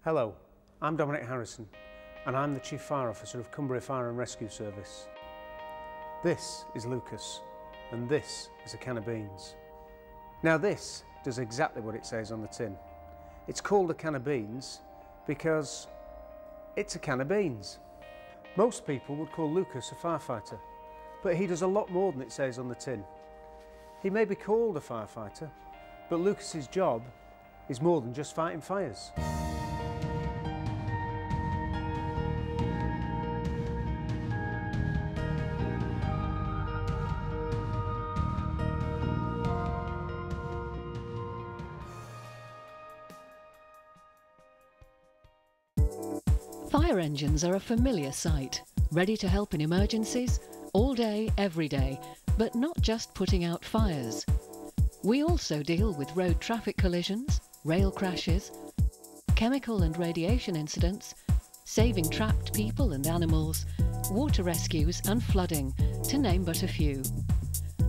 Hello, I'm Dominic Harrison and I'm the Chief Fire Officer of Cumbria Fire and Rescue Service. This is Lucas and this is a can of beans. Now this does exactly what it says on the tin. It's called a can of beans because it's a can of beans. Most people would call Lucas a firefighter, but he does a lot more than it says on the tin. He may be called a firefighter, but Lucas's job is more than just fighting fires. Fire engines are a familiar sight, ready to help in emergencies, all day, every day, but not just putting out fires. We also deal with road traffic collisions, rail crashes, chemical and radiation incidents, saving trapped people and animals, water rescues and flooding, to name but a few.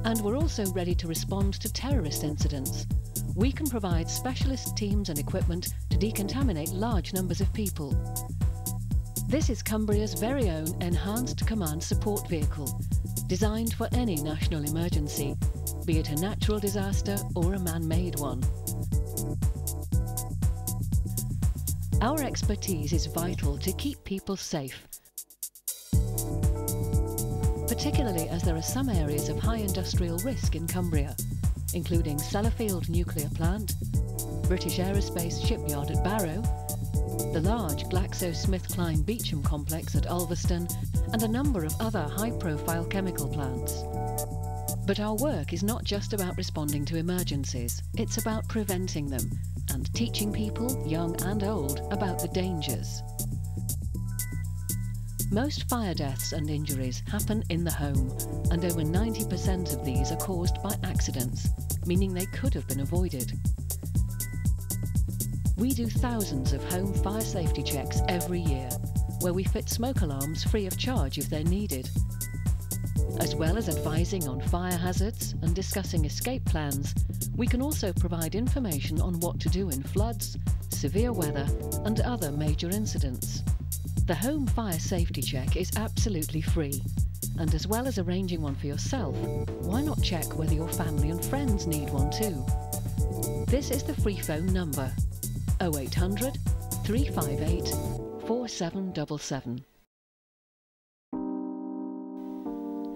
And we're also ready to respond to terrorist incidents. We can provide specialist teams and equipment to decontaminate large numbers of people. This is Cumbria's very own Enhanced Command Support Vehicle, designed for any national emergency, be it a natural disaster or a man-made one. Our expertise is vital to keep people safe, particularly as there are some areas of high industrial risk in Cumbria, including Sellafield Nuclear Plant, British Aerospace Shipyard at Barrow, the large GlaxoSmithKline Beecham complex at Ulverston, and a number of other high-profile chemical plants. But our work is not just about responding to emergencies, it's about preventing them and teaching people, young and old, about the dangers. Most fire deaths and injuries happen in the home, and over 90% of these are caused by accidents, meaning they could have been avoided. We do thousands of home fire safety checks every year, where we fit smoke alarms free of charge if they're needed. As well as advising on fire hazards and discussing escape plans, we can also provide information on what to do in floods, severe weather and other major incidents. The home fire safety check is absolutely free, and as well as arranging one for yourself, why not check whether your family and friends need one too? This is the free phone number: 0800 358 4777.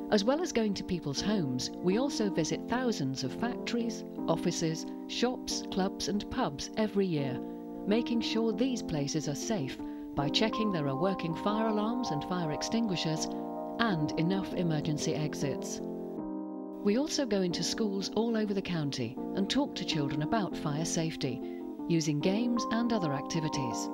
As well as going to people's homes, we also visit thousands of factories, offices, shops, clubs and pubs every year, making sure these places are safe by checking there are working fire alarms and fire extinguishers and enough emergency exits. We also go into schools all over the county and talk to children about fire safety, using games and other activities.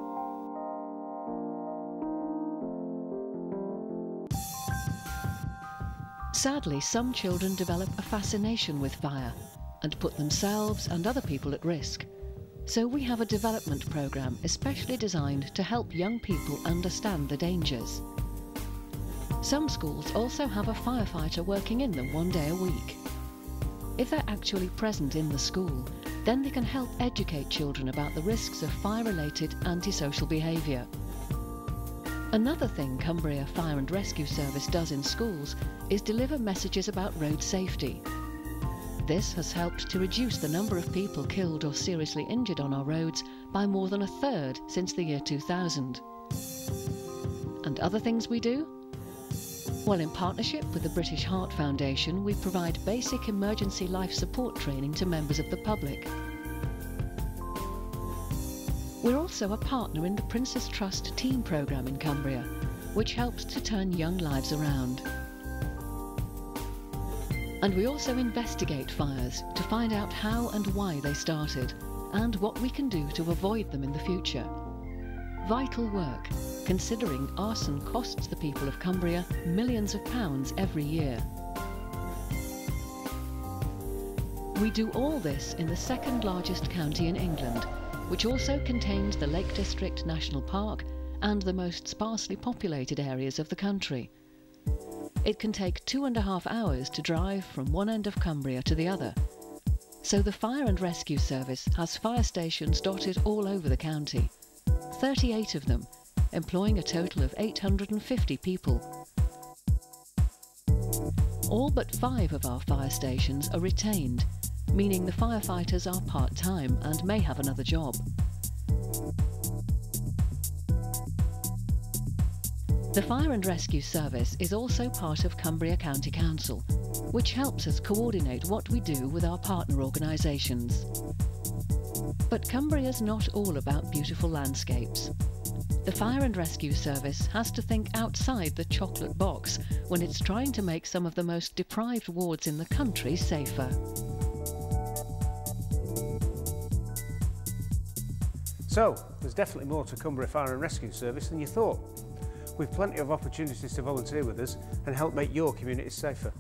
Sadly, some children develop a fascination with fire and put themselves and other people at risk. So we have a development programme especially designed to help young people understand the dangers. Some schools also have a firefighter working in them one day a week. If they're actually present in the school, then they can help educate children about the risks of fire-related antisocial behaviour. Another thing Cumbria Fire and Rescue Service does in schools is deliver messages about road safety. This has helped to reduce the number of people killed or seriously injured on our roads by more than a third since the year 2000. And other things we do? Well, in partnership with the British Heart Foundation, we provide basic emergency life support training to members of the public. We're also a partner in the Prince's Trust Team Programme in Cumbria, which helps to turn young lives around. And we also investigate fires to find out how and why they started, and what we can do to avoid them in the future. Vital work, considering arson costs the people of Cumbria millions of pounds every year. We do all this in the second largest county in England, which also contains the Lake District National Park and the most sparsely populated areas of the country. It can take 2.5 hours to drive from one end of Cumbria to the other. So the Fire and Rescue Service has fire stations dotted all over the county. 38 of them, employing a total of 850 people. All but 5 of our fire stations are retained, meaning the firefighters are part-time and may have another job. The Fire and Rescue Service is also part of Cumbria County Council, which helps us coordinate what we do with our partner organisations. But Cumbria's not all about beautiful landscapes. The Fire and Rescue Service has to think outside the chocolate box when it's trying to make some of the most deprived wards in the country safer. So, there's definitely more to Cumbria Fire and Rescue Service than you thought. We've plenty of opportunities to volunteer with us and help make your communities safer.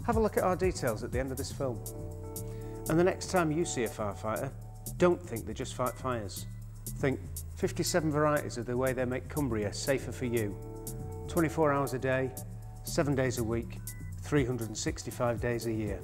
Have a look at our details at the end of this film. And the next time you see a firefighter, don't think they just fight fires. Think 57 varieties of the way they make Cumbria safer for you. 24 hours a day, 7 days a week, 365 days a year.